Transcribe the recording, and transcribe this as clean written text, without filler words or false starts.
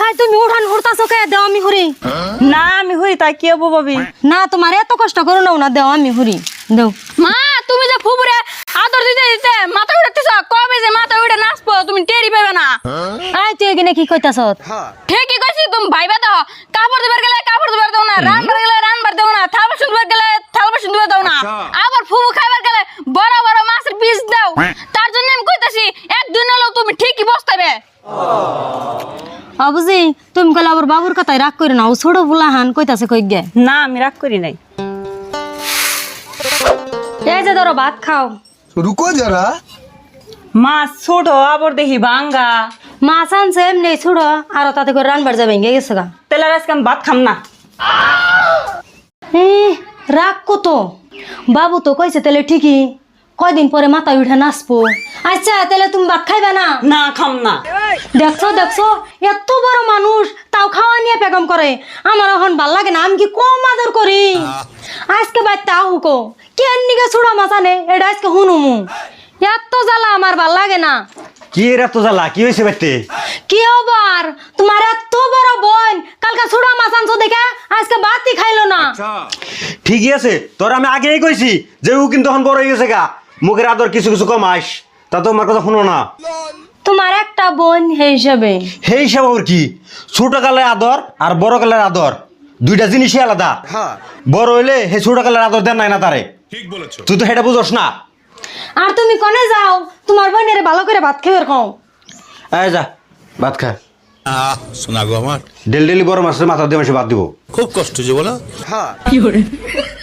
তাই তুমি উঠান হুড়তাছো কে? দেও আমি হুড়ি। না আমি হুই তাই কি হবো ভাবি? না তোমার এত কষ্ট করো না, দেও আমি হুড়ি। দেও। মা তুমি যে ফুপুরে আদর দিতে দিতে মাথা উঠাতেছ, কবে যে মাথা উঠে নাচবো তুমি টেরি পাবে না। আই তুই এখানে কি কইতাছ? ঠিকই কইছি, তুমি ভাইবা দাও। কাপড় দিবার গেলে কাপড় দিবার দাও না, রান্নার গেলে রান্নার দাও না, থাল বাসন দিবার গেলে থাল বাসন দিবার দাও না। আবার ফুপু খাইবার গেলে বড় বড় মাছের পিস দাও। তার জন্য আমি কইতাছি একদিন হলেও তুমি ঠিকই বসতাবে। অবুঝি তুমি কইলে আবার বাবুর কথাই রাগ করে না, ও ছোট বুলা হান কইতাছে কই গে। না আমি রাগ করি নাই। এই যে ধরো ভাত খাও। रुको जरा। মাছ ছোট আবার দেখি ভাঙ্গা। মাছ আনছে এমনি ছোট, আর তাতে করে রানবার যাবে গেছে গা। তেলের আজকে আমি ভাত খাম না। রাগ কত? বাবু তো কইছে তাহলে ঠিকই, কয়দিন পরে মাথায় উঠে নাচবো। আচ্ছা তাহলে তুমি ভাত খাইবে না? না খাম না। দেখছো দেখছো, এত বড় মানুষ তাও খাওয়া নিয়ে পেগম করে। আমার এখন ভাল লাগে না, আমি কি কম আদর করি? আজকে বাইতে আহুকো কেন নিকে ছুড়া মাছ আনে, এটা আজকে হুনুমু। এত জ্বালা আমার ভাল লাগে না। কি এর এত জ্বালা? কি হয়েছে বাইতে? কি আবার তোমার এত বড় বোন কালকে ছুড়া মাছ আনছো দেখে আজকে ভাতই খাইলো না। ঠিকই আছে, তোর আমি আগেই কইছি যে ও কিন্তু এখন বড় হয়ে গেছে গা, মুখের আদর কিছু কিছু কমাইস, তা তো আমার কথা শুনো না। তোমার একটা বোন হে হিসাবে। সেই হিসাব ওর কি, ছোট কালের আদর আর বড় কালের আদর দুইটা জিনিসই আলাদা। বড় হইলে হে ছোট কালের আদর দেন নাই না তারে, তুই তো সেটা বুঝোস না। আর তুমি কনে যাও তোমার বোনের ভালো করে ভাত খেয়ে খাও। এই যা ভাত খা। শোনা গো আমার ডেলি বড় মাছের মাথা দিয়ে মাসে ভাত দিব। খুব কষ্ট যে বলো।